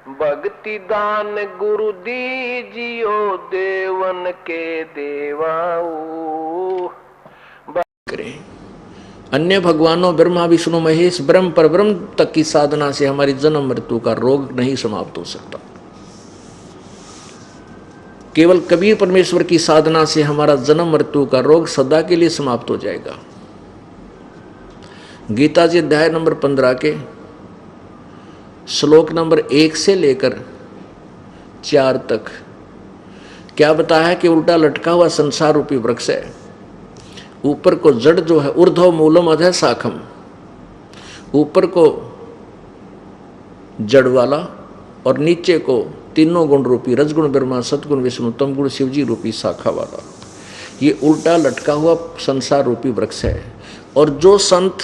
भक्ति दान गुरु दीजियो देवन के देवाऊ। करें अन्य भगवानों ब्रह्मा विष्णु महेश ब्रह्म पर ब्रह्म तक की साधना से हमारी जन्म मृत्यु का रोग नहीं समाप्त हो सकता। केवल कबीर परमेश्वर की साधना से हमारा जन्म मृत्यु का रोग सदा के लिए समाप्त हो जाएगा। गीता जी अध्याय नंबर 15 के श्लोक नंबर 1 से लेकर 4 तक क्या बताया है कि उल्टा लटका हुआ संसार रूपी वृक्ष है। ऊपर को जड़ जो है ऊर्ध्व मूलम अधः शाखम, ऊपर को जड़ वाला और नीचे को तीनों गुण रूपी रजगुण ब्रह्मा सतगुण विष्णु तमगुण शिवजी रूपी शाखा वाला ये उल्टा लटका हुआ संसार रूपी वृक्ष है। और जो संत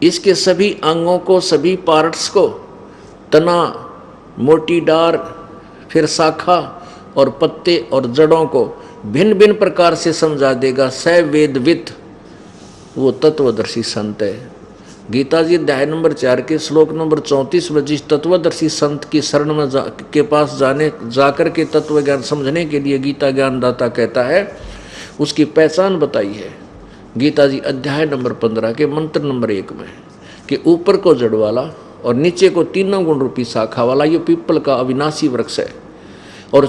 इसके सभी अंगों को सभी पार्ट्स को तना मोटी डार फिर शाखा और पत्ते और जड़ों को भिन्न भिन्न प्रकार से समझा देगा, स वेदवित वो तत्वदर्शी संत है। गीता जी अध्याय नंबर 4 के श्लोक नंबर 34 में जिस तत्वदर्शी संत की शरण में के पास जाकर के तत्व ज्ञान समझने के लिए गीता ज्ञानदाता कहता है, उसकी पहचान बताई है गीता जी अध्याय नंबर 15 के मंत्र नंबर 1 में कि ऊपर को जड़ वाला और नीचे को तीनों गुण रूपी शाखा वाला ये पीपल का अविनाशी वृक्ष है। और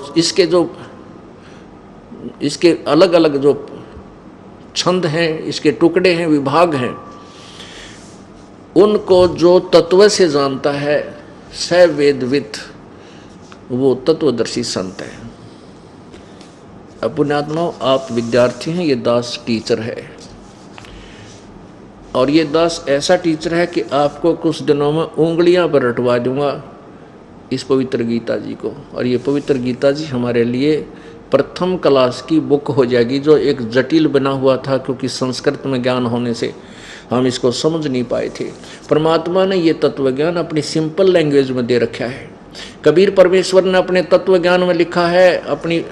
इसके अलग अलग जो छंद हैं, इसके टुकड़े हैं, विभाग हैं, उनको जो तत्व से जानता है स वेदवित वो तत्वदर्शी संत है। अब पुण्यात्माओं, आप विद्यार्थी हैं, ये दास टीचर है और ये दास ऐसा टीचर है कि आपको कुछ दिनों में उंगलियां पर रटवा दूंगा इस पवित्र गीता जी को। और ये पवित्र गीता जी हमारे लिए प्रथम क्लास की बुक हो जाएगी, जो एक जटिल बना हुआ था क्योंकि संस्कृत में ज्ञान होने से हम इसको समझ नहीं पाए थे। परमात्मा ने ये तत्व ज्ञान अपनी सिंपल लैंग्वेज में दे रखा है। कबीर परमेश्वर ने अपने तत्व ज्ञान में लिखा है, अपनी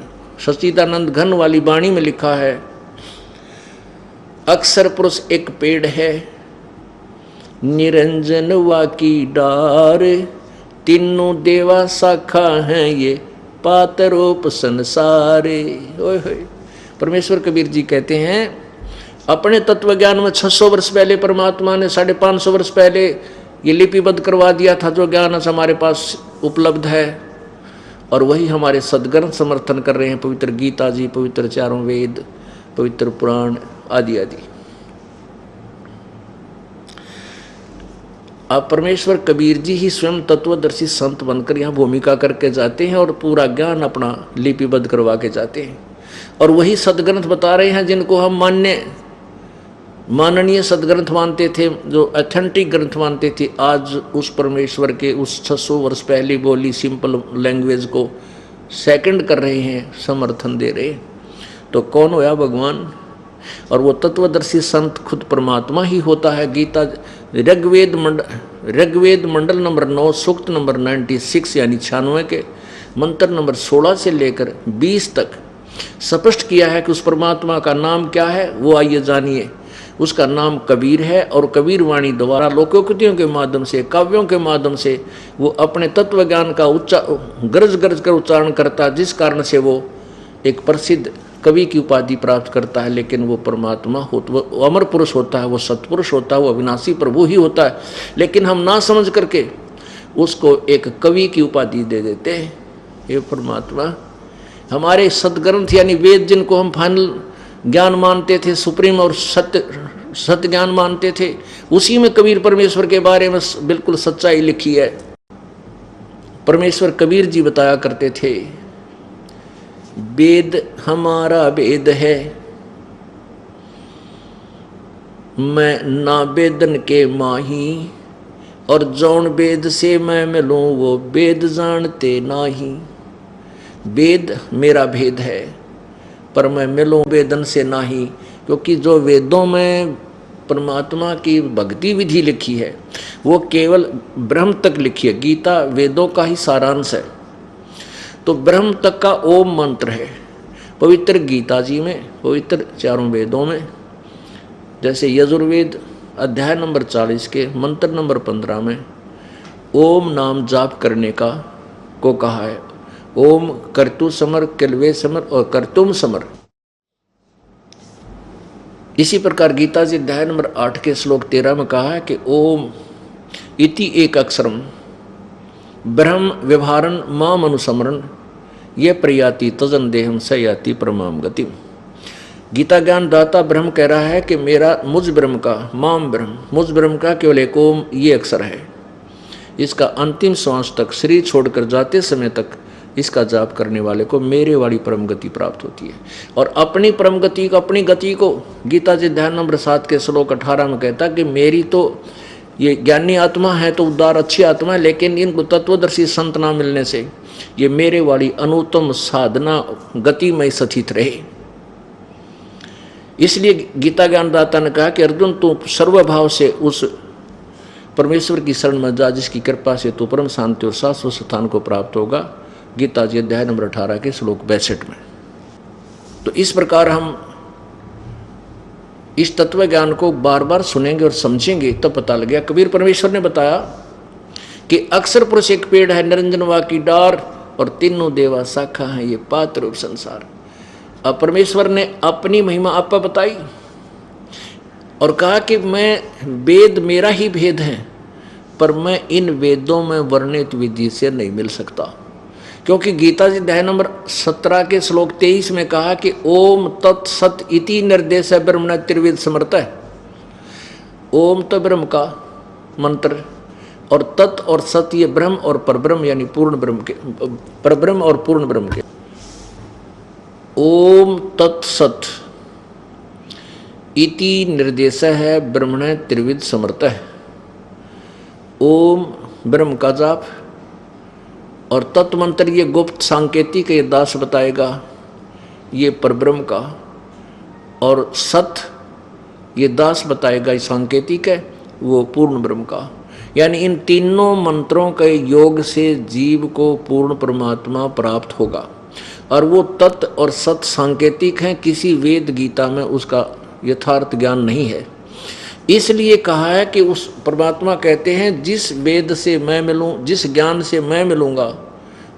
सच्चिदानंद घन वाली वाणी में लिखा है, अक्षर पुरुष एक पेड़ है, निरंजन वाकी डार, तीनों देवा शाखा हैं ये पातरोप संसारे। ओए होए, परमेश्वर कबीर जी कहते हैं अपने तत्व ज्ञान में 600 वर्ष पहले परमात्मा ने 550 वर्ष पहले ये लिपिबद्ध करवा दिया था जो ज्ञान हमारे पास उपलब्ध है। और वही हमारे सद्गुण समर्थन कर रहे हैं, पवित्र गीता जी, पवित्र चारों वेद, पवित्र पुराण आदि आदि। अब परमेश्वर कबीर जी ही स्वयं तत्वदर्शी संत बनकर यहाँ भूमिका करके जाते हैं और पूरा ज्ञान अपना लिपिबद्ध करवा के जाते हैं। और वही सदग्रंथ बता रहे हैं जिनको हम माननीय सदग्रंथ मानते थे, जो ऑथेंटिक ग्रंथ मानते थे, आज उस परमेश्वर के उस 600 वर्ष पहले बोली सिंपल लैंग्वेज को सेकंड कर रहे हैं, समर्थन दे रहे हैं। तो कौन होया भगवान? और वो तत्वदर्शी संत खुद परमात्मा ही होता है। गीता ऋग्वेद मंडल नंबर 9 सूक्त नंबर 96 यानी 96 के मंत्र नंबर 16 से लेकर 20 तक स्पष्ट किया है कि उस परमात्मा का नाम क्या है। वो आइए जानिए। उसका नाम कबीर है और कबीर वाणी द्वारा लोकोक्तियों के माध्यम से, काव्यों के माध्यम से वो अपने तत्व ज्ञान का गरज कर उच्चारण करता है, जिस कारण से वो एक प्रसिद्ध कवि की उपाधि प्राप्त करता है। लेकिन वो परमात्मा वो अमर पुरुष होता है, वो सत्पुरुष होता है, वो अविनाशी प्रभु ही होता है। लेकिन हम ना समझ करके उसको एक कवि की उपाधि दे देते हैं। ये परमात्मा हमारे सदग्रंथ यानी वेद, जिनको हम फाइनल ज्ञान मानते थे, सुप्रीम और सत्य ज्ञान मानते थे, उसी में कबीर परमेश्वर के बारे में बिल्कुल सच्चाई लिखी है। परमेश्वर कबीर जी बताया करते थे, वेद हमारा वेद है, मैं ना वेदन के माही, और जौन वेद से मैं मिलूं वो वेद जानते नाही। वेद मेरा भेद है पर मैं मिलूं वेदन से नाही, क्योंकि जो वेदों में परमात्मा की भक्ति विधि लिखी है वो केवल ब्रह्म तक लिखी है। गीता वेदों का ही सारांश है। तो ब्रह्म तक का ओम मंत्र है पवित्र गीता जी में, पवित्र चारों वेदों में। जैसे यजुर्वेद अध्याय नंबर 40 के मंत्र नंबर 15 में ओम नाम जाप करने का को कहा है। ओम कर्तु समर, किलवे समर और कर्तुम समर। इसी प्रकार गीता जी अध्याय नंबर 8 के श्लोक 13 में कहा है कि ओम इति एक अक्षरम ब्रह्म व्यवहारन माम अनुसमरण ये प्रयाति तजन देहम स याति परमाम गतिम। गीता ज्ञान दाता ब्रह्म कह रहा है कि मेरा मुझ ब्रह्म का, माम ब्रह्म, मुझ ब्रह्म का केवल एक ओम ये अक्षर है। इसका अंतिम श्वास तक, शरीर छोड़कर जाते समय तक इसका जाप करने वाले को मेरे वाली परम गति प्राप्त होती है। और अपनी परम गति को, अपनी गति को गीता जी ध्यान नंबर 7 के श्लोक 18 में कहता कि मेरी तो ये ज्ञानी आत्मा है तो उदार अच्छी आत्मा है, लेकिन इनको तत्वदर्शी संत ना मिलने से ये मेरे वाली अनुत्तम साधना गति में स्थित रहे। इसलिए गीता ज्ञानदाता ने कहा कि अर्जुन तू सर्वभाव से उस परमेश्वर की शरण में जा जिसकी कृपा से तू परम शांति और शाश्वत स्थान को प्राप्त होगा। गीता जी अध्याय नंबर 18 के श्लोक 62 में। तो इस प्रकार हम इस तत्व ज्ञान को बार बार सुनेंगे और समझेंगे तब पता लग गया। कबीर परमेश्वर ने बताया कि अक्षर पुरुष एक पेड़ है, निरंजन वा की डार और तीनों देवा शाखा है ये पात्र रूप संसार। अब परमेश्वर ने अपनी महिमा आप पर बताई और कहा कि मैं वेद मेरा ही भेद है, पर मैं इन वेदों में वर्णित विधि से नहीं मिल सकता। क्योंकि गीता जी अध्याय नंबर 17 के श्लोक 23 में कहा कि ओम तत्सत इति निर्देश ब्रह्मण त्रिविध समर्थ है। ओम तो ब्रह्म का मंत्र और तत् और सत ये ब्रह्म और परब्रह्म यानी पूर्ण ब्रह्म के, परब्रह्म और पूर्ण ब्रह्म के। ओम तत्सत इति निर्देश है ब्रह्मण त्रिविध समर्थ है। ओम ब्रह्म का जाप और तत्व मंत्र ये गुप्त सांकेतिक ये दास बताएगा ये परब्रह्म का, और सत ये दास बताएगा ये सांकेतिक है वो पूर्ण ब्रह्म का। यानी इन तीनों मंत्रों के योग से जीव को पूर्ण परमात्मा प्राप्त होगा। और वो तत्व और सत सांकेतिक हैं, किसी वेद गीता में उसका यथार्थ ज्ञान नहीं है। इसलिए कहा है कि उस परमात्मा कहते हैं जिस वेद से मैं मिलूं, जिस ज्ञान से मैं मिलूंगा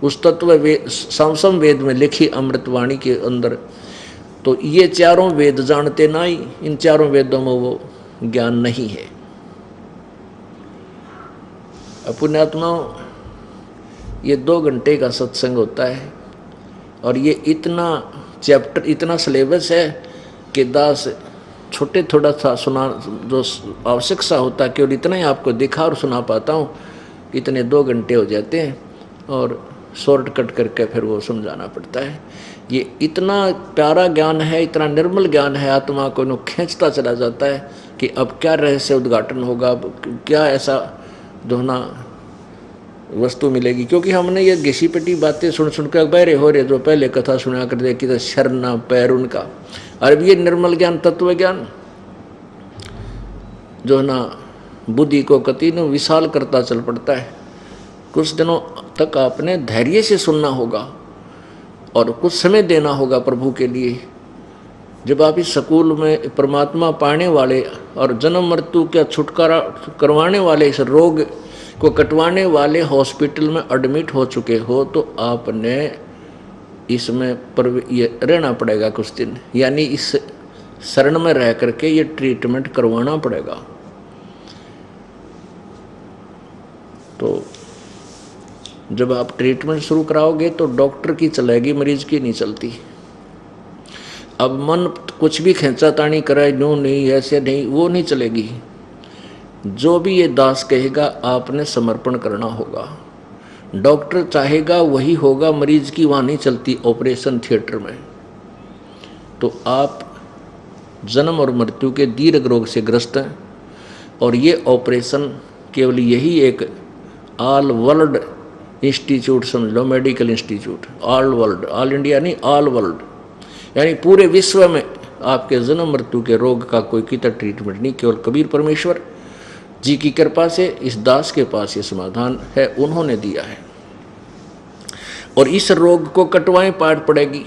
उस तत्व वेद सामसम वेद में लिखी अमृतवाणी के अंदर, तो ये चारों वेद जानते ना ही, इन चारों वेदों में वो ज्ञान नहीं है। पुण्यात्माओं, ये 2 घंटे का सत्संग होता है और ये इतना चैप्टर, इतना सिलेबस है कि दास छोटे थोड़ा सा सुना जो आवश्यक सा होता है केवल इतना ही आपको दिखा और सुना पाता हूँ। इतने 2 घंटे हो जाते हैं और शॉर्टकट करके फिर वो समझाना पड़ता है। ये इतना प्यारा ज्ञान है, इतना निर्मल ज्ञान है, आत्मा को खींचता चला जाता है कि अब क्या रहस्य उद्घाटन होगा, क्या ऐसा दोहना वस्तु मिलेगी। क्योंकि हमने ये घिसी पिटी बातें सुन सुनकर बहरे हो रहे, जो पहले कथा सुना कर देखी तो शरना पैर उनका। और ये निर्मल ज्ञान, तत्व ज्ञान जो है ना बुद्धि को कति न विशाल करता चल पड़ता है। कुछ दिनों तक आपने धैर्य से सुनना होगा और कुछ समय देना होगा प्रभु के लिए। जब आप इस स्कूल में परमात्मा पाने वाले और जन्म मृत्यु का छुटकारा करवाने वाले, इस रोग को कटवाने वाले हॉस्पिटल में एडमिट हो चुके हो, तो आपने इसमें ये रहना पड़ेगा कुछ दिन, यानी इस शरण में रह करके ये ट्रीटमेंट करवाना पड़ेगा। तो जब आप ट्रीटमेंट शुरू कराओगे तो डॉक्टर की चलेगी, मरीज की नहीं चलती। अब मन कुछ भी खींचा तानी कराए, नो नहीं ऐसे नहीं, वो नहीं चलेगी। जो भी ये दास कहेगा आपने समर्पण करना होगा। डॉक्टर चाहेगा वही होगा, मरीज की वहाँ नहीं चलती ऑपरेशन थिएटर में। तो आप जन्म और मृत्यु के दीर्घ रोग से ग्रस्त हैं और ये ऑपरेशन केवल यही एक ऑल वर्ल्ड इंस्टीट्यूट समझ लो, medical institute, all world, all India नहीं, ऑल वर्ल्ड, यानी पूरे विश्व में आपके जन्म मृत्यु के रोग का कोई कितना ट्रीटमेंट नहीं, केवल कबीर परमेश्वर जी की कृपा से इस दास के पास ये समाधान है, उन्होंने दिया है। और इस रोग को कटवाएं पाट पड़ेगी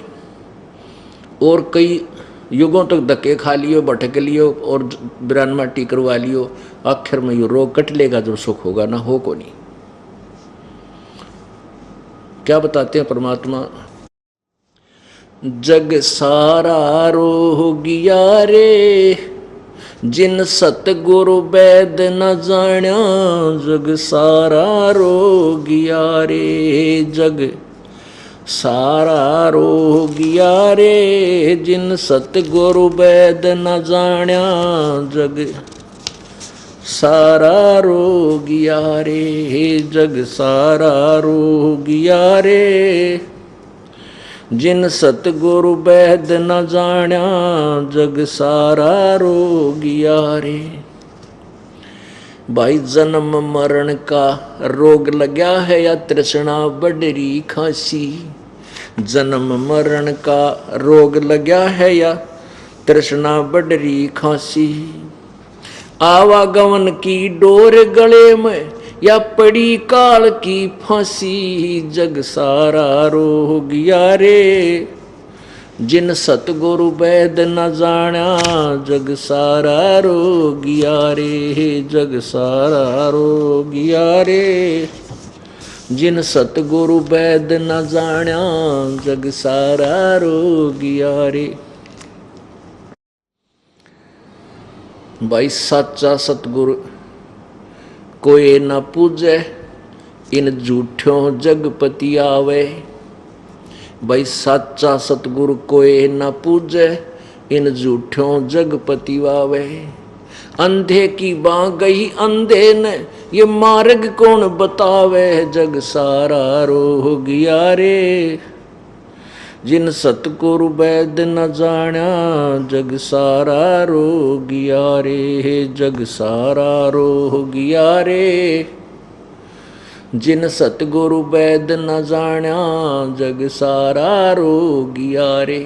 और कई युगों तक धक्के खा लियो, भटक लियो और बिरान माटी करवा लियो, आखिर में ये रोग कट लेगा, जो सुख होगा ना हो को नहीं। क्या बताते हैं परमात्मा? जग सारा रोगिया रे, जिन सतगुरु वैद न जाण्या। जग सारा रोगिया रे, जग सारा रोगिया रे, जिन सतगुरु वैद न जाण्या। जग सारा रोगिया रे, जग सारा रोगिया रे, जिन सतगुरु वैद न जाण्या। जग सारा रोगिया रे। भाई जन्म मरण का रोग लग्या है या तृष्णा बडरी खांसी। जन्म मरण का रोग लग्या है या तृष्णा बडरी खांसी। आवागमन की डोर गले में या पड़ी काल की फांसी। जग सारा रोगिया रे, जिन सतगुरु वैद न जाण्या। जग सारा रोगिया रे, जग सारा रोगिया रे, जिन सतगुरु वैद न जाण्या। जग सारा रोगिया रे। भाई साचा सतगुरु कोई न पूजे, इन झूठों जगपति आवे। भाई साचा सतगुरु कोई न पूजे, इन झूठों जगपति आवे। अंधे की बाँ गई अंधे ने, ये मार्ग कौन बतावे। जग सारा रोगिया रे, जिन सतगुरु वैद न जाण्या। जग सारा रोगिया रे, जग सारा रोगिया रे, जिन सतगुरु वैद न जाण्या। जग सारा रोगिया रे।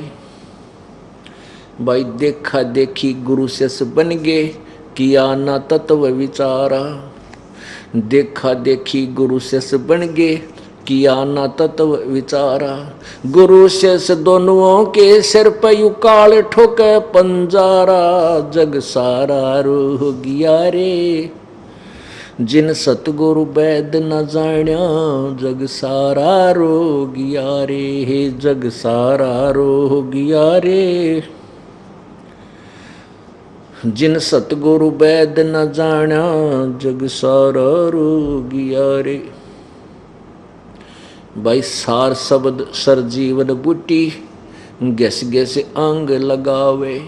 भाई देखा देखी गुरु शिष्य बन गे, किया ना तत्व विचारा। देखा देखी गुरु शिष्य बन गे, किया ना तत्व विचारा। गुरु शिष्य दोनों के सिर पर युकाल ठोके पंजारा। जग सारा रोगिया रे, जिन सतगुरु वैद न जाण्या। जग सारा रोगिया रे, जग सारा रोगिया रे, जिन सतगुरु वैद न जाण्या। जग सारा रोगिया रे। भाई सार शब्द सर जीवन बूटी, गैस गैस अंग लगावे।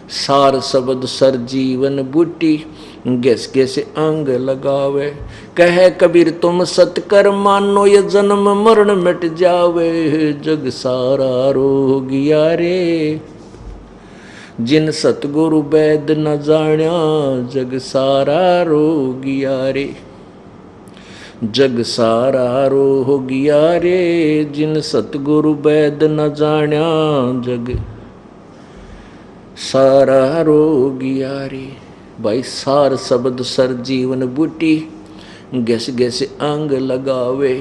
सार शब्द सर जीवन बूटी, गैस गैस अंग लगावे। कहे कबीर तुम सतकर मानो, ये जन्म मरण मिट जावे। जग सारा रोगिया रे, जिन सतगुरु वैद न जाण्या। जग सारा रोगिया रे, जग सारा रोगिया रे, जिन सतगुरु वैद न जाण्या। जग सारा रोगिया रे। भाई सार शब्द सर जीवन बूटी, गैस गैस अंग लगावे।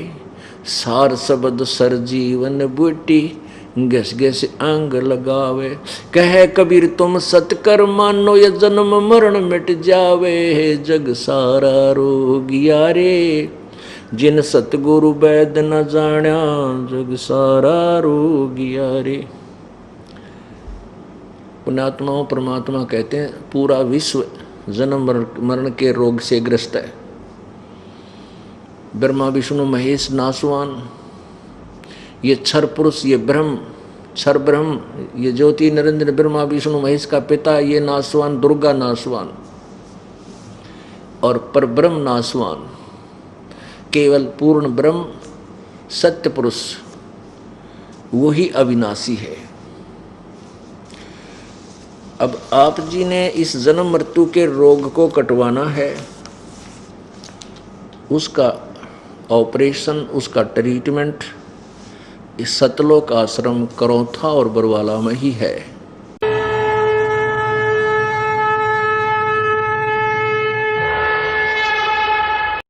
सार शब्द सर जीवन बूटी, गैस गैस अंग लगावे। कहे कबीर तुम सतकर मानो, ये जन्म मरण मिट जावे। जग सारा रोगिया रे, जिन सतगुरु वैद न जाण्या। जग सारा रोगिया रे। पुण्यात्माओं परमात्मा कहते हैं पूरा विश्व जन्म मरण के रोग से ग्रस्त है। ब्रह्मा विष्णु महेश नासवान, ये क्षर पुरुष, ये ब्रह्म क्षर ब्रह्म, ये ज्योति नरेंद्र ब्रह्मा विष्णु महेश का पिता, ये नासवान, दुर्गा नासवान और परब्रह्म नासवान। केवल पूर्ण ब्रह्म सत्य पुरुष वही अविनाशी है। अब आप जी ने इस जन्म मृत्यु के रोग को कटवाना है, उसका ऑपरेशन, उसका ट्रीटमेंट इस सतलोक आश्रम करौथा और बरवाला में ही है।